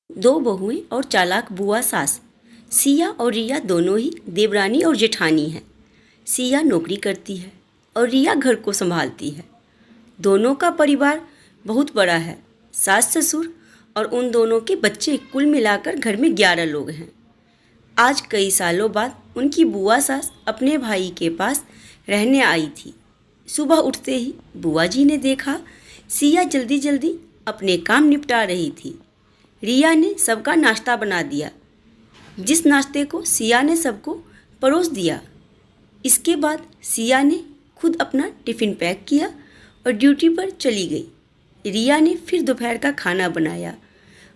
दो बहुएं और चालाक बुआ सास। सिया और रिया दोनों ही देवरानी और जेठानी हैं। सिया नौकरी करती है और रिया घर को संभालती है। दोनों का परिवार बहुत बड़ा है। सास ससुर और उन दोनों के बच्चे कुल मिलाकर घर में 11 लोग हैं। आज कई सालों बाद उनकी बुआ सास अपने भाई के पास रहने आई थी। सुबह उठते ही बुआ जी ने देखा सिया जल्दी जल्दी अपने काम निपटा रही थी। रिया ने सबका नाश्ता बना दिया, जिस नाश्ते को सिया ने सबको परोस दिया। इसके बाद सिया ने खुद अपना टिफ़िन पैक किया और ड्यूटी पर चली गई। रिया ने फिर दोपहर का खाना बनाया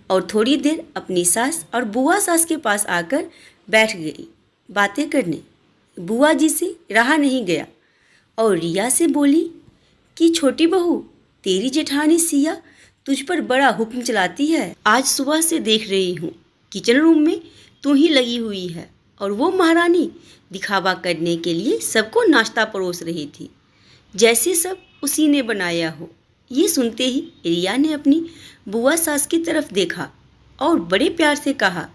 और थोड़ी देर अपनी सास और बुआ सास के पास आकर बैठ गई बातें करने। बुआ जी से रहा नहीं गया और रिया से बोली कि छोटी बहू, तेरी जेठानी सिया तुझ पर बड़ा हुक्म चलाती है। आज सुबह से देख रही हूँ किचन रूम में तू ही लगी हुई है और वो महारानी दिखावा करने के लिए सबको नाश्ता परोस रही थी, जैसे सब उसी ने बनाया हो। ये सुनते ही रिया ने अपनी बुआ सास की तरफ देखा और बड़े प्यार से कहा,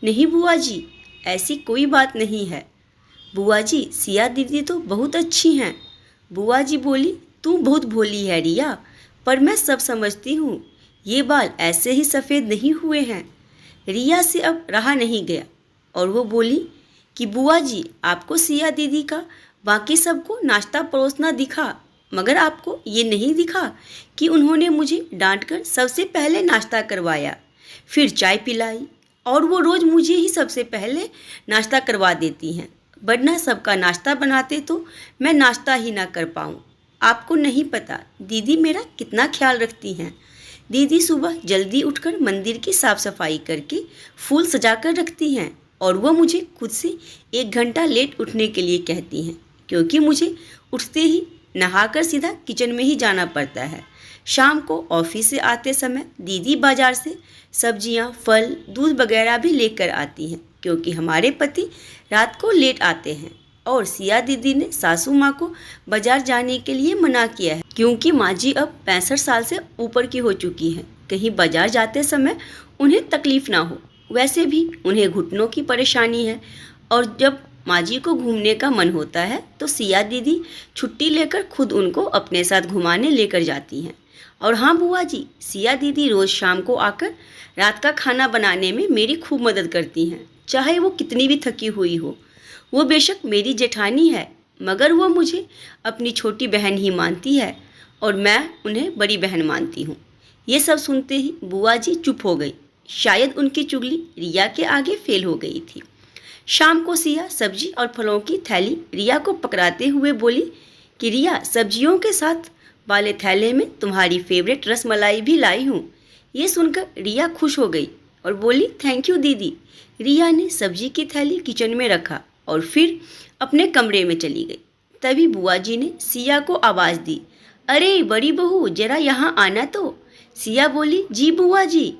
नहीं बुआ जी, ऐसी कोई बात नहीं है। बुआ जी, सिया दीदी तो बहुत अच्छी हैं। बुआ जी बोली, तू बहुत भोली है रिया, पर मैं सब समझती हूँ, ये बाल ऐसे ही सफ़ेद नहीं हुए हैं। रिया से अब रहा नहीं गया और वो बोली कि बुआ जी, आपको सिया दीदी का बाकी सबको नाश्ता परोसना दिखा, मगर आपको ये नहीं दिखा कि उन्होंने मुझे डांटकर सबसे पहले नाश्ता करवाया, फिर चाय पिलाई और वो रोज़ मुझे ही सबसे पहले नाश्ता करवा देती हैं, वरना सबका नाश्ता बनाते तो मैं नाश्ता ही ना कर पाऊँ। आपको नहीं पता दीदी मेरा कितना ख्याल रखती हैं। दीदी सुबह जल्दी उठकर मंदिर की साफ़ सफाई करके फूल सजा कर रखती हैं और वो मुझे खुद से 1 घंटा लेट उठने के लिए कहती हैं, क्योंकि मुझे उठते ही नहाकर सीधा किचन में ही जाना पड़ता है। शाम को ऑफिस से आते समय दीदी बाज़ार से सब्जियां, फल, दूध वगैरह भी लेकर आती हैं, क्योंकि हमारे पति रात को लेट आते हैं। और सिया दीदी ने सासू माँ को बाजार जाने के लिए मना किया है, क्योंकि माँ जी अब 65 साल से ऊपर की हो चुकी हैं। कहीं बाजार जाते समय उन्हें तकलीफ़ ना हो। वैसे भी उन्हें घुटनों की परेशानी है और जब माँ जी को घूमने का मन होता है तो सिया दीदी छुट्टी लेकर खुद उनको अपने साथ घुमाने लेकर जाती हैं। और हाँ बुआ जी, सिया दीदी रोज़ शाम को आकर रात का खाना बनाने में मेरी खूब मदद करती हैं, चाहे वो कितनी भी थकी हुई हो। वो बेशक मेरी जेठानी है, मगर वो मुझे अपनी छोटी बहन ही मानती है और मैं उन्हें बड़ी बहन मानती हूँ। ये सब सुनते ही बुआ जी चुप हो गई। शायद उनकी चुगली रिया के आगे फेल हो गई थी। शाम को सिया सब्जी और फलों की थैली रिया को पकड़ाते हुए बोली कि रिया, सब्जियों के साथ वाले थैले में तुम्हारी फेवरेट रसमलाई भी लाई हूँ। ये सुनकर रिया खुश हो गई और बोली, थैंक यू दीदी। रिया ने सब्जी की थैली किचन में रखा और फिर अपने कमरे में चली गई। तभी बुआ जी ने सिया को आवाज़ दी, अरे बड़ी बहू, जरा यहाँ आना तो। सिया बोली, जी बुआ जी।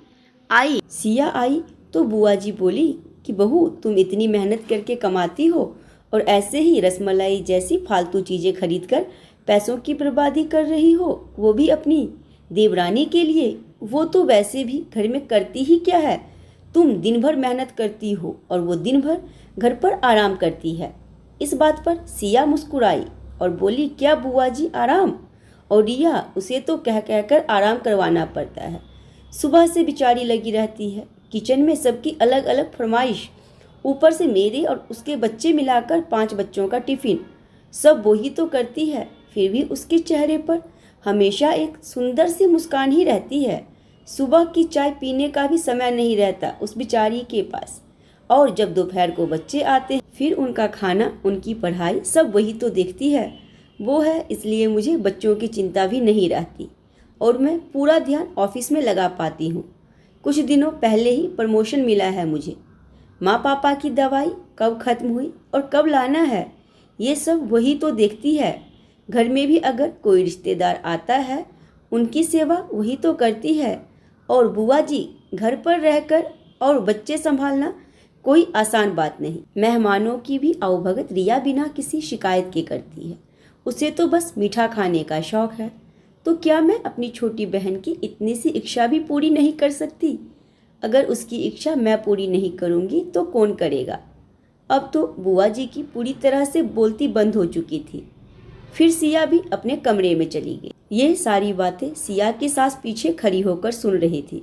आई। सिया आई तो बुआ जी बोली कि बहू, तुम इतनी मेहनत करके कमाती हो और ऐसे ही रसमलाई जैसी फालतू चीज़ें खरीद कर पैसों की बर्बादी कर रही हो, वो भी अपनी देवरानी के लिए। वो तो वैसे भी घर में करती ही क्या है। तुम दिन भर मेहनत करती हो और वो दिन भर घर पर आराम करती है। इस बात पर सिया मुस्कुराई और बोली, क्या बुआ जी आराम? और रिया, उसे तो कह कहकर आराम करवाना पड़ता है। सुबह से बेचारी लगी रहती है। किचन में सबकी अलग अलग फरमाइश, ऊपर से मेरे और उसके बच्चे मिलाकर 5 बच्चों का टिफ़िन, सब वही तो करती है। फिर भी उसके चेहरे पर हमेशा एक सुंदर सी मुस्कान ही रहती है। सुबह की चाय पीने का भी समय नहीं रहता उस बेचारी के पास। और जब दोपहर को बच्चे आते हैं, फिर उनका खाना, उनकी पढ़ाई, सब वही तो देखती है। वो है, इसलिए मुझे बच्चों की चिंता भी नहीं रहती और मैं पूरा ध्यान ऑफिस में लगा पाती हूँ। कुछ दिनों पहले ही प्रमोशन मिला है मुझे। माँ पापा की दवाई कब ख़त्म हुई और कब लाना है, ये सब वही तो देखती है। घर में भी अगर कोई रिश्तेदार आता है, उनकी सेवा वही तो करती है। और बुआ जी, घर पर रहकर और बच्चे संभालना कोई आसान बात नहीं। मेहमानों की भी आवभगत रिया बिना किसी शिकायत के करती है। उसे तो बस मीठा खाने का शौक है। तो क्या मैं अपनी छोटी बहन की इतनी सी इच्छा भी पूरी नहीं कर सकती? अगर उसकी इच्छा मैं पूरी नहीं करूँगी तो कौन करेगा। अब तो बुआ जी की पूरी तरह से बोलती बंद हो चुकी थी। फिर सिया भी अपने कमरे में चली गई। ये सारी बातें सिया की सास पीछे खड़ी होकर सुन रही थी।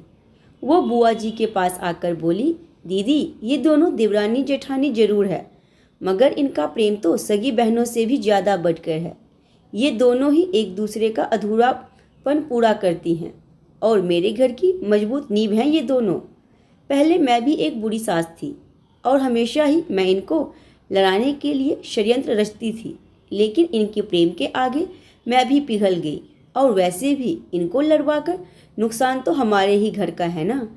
वो बुआ जी के पास आकर बोली, दीदी ये दोनों देवरानी जेठानी जरूर है, मगर इनका प्रेम तो सगी बहनों से भी ज़्यादा बढ़कर है। ये दोनों ही एक दूसरे का अधूरापन पूरा करती हैं और मेरे घर की मजबूत नींव हैं ये दोनों। पहले मैं भी एक बुरी सास थी और हमेशा ही मैं इनको लड़ाने के लिए षड्यंत्र रचती थी, लेकिन इनके प्रेम के आगे मैं भी पिघल गई। और वैसे भी इनको लड़वाकर नुकसान तो हमारे ही घर का है ना,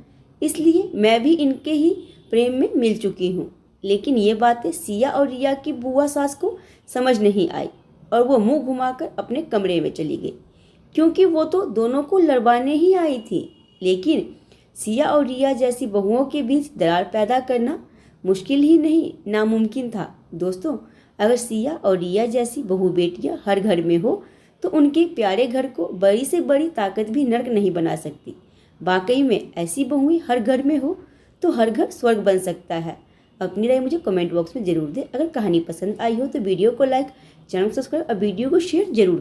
इसलिए मैं भी इनके ही प्रेम में मिल चुकी हूँ। लेकिन ये बातें सिया और रिया की बुआ सास को समझ नहीं आई और वो मुंह घुमाकर अपने कमरे में चली गई, क्योंकि वो तो दोनों को लड़वाने ही आई थी। लेकिन सिया और रिया जैसी बहुओं के बीच दरार पैदा करना मुश्किल ही नहीं, नामुमकिन था। दोस्तों, अगर सिया और रिया जैसी बहू बेटियां हर घर में हो तो उनके प्यारे घर को बड़ी से बड़ी ताकत भी नर्क नहीं बना सकती। वाकई में ऐसी बहुएं हर घर में हो तो हर घर स्वर्ग बन सकता है। अपनी राय मुझे कमेंट बॉक्स में जरूर दें। अगर कहानी पसंद आई हो तो वीडियो को लाइक, चैनल को सब्सक्राइब और वीडियो को शेयर जरूर करें।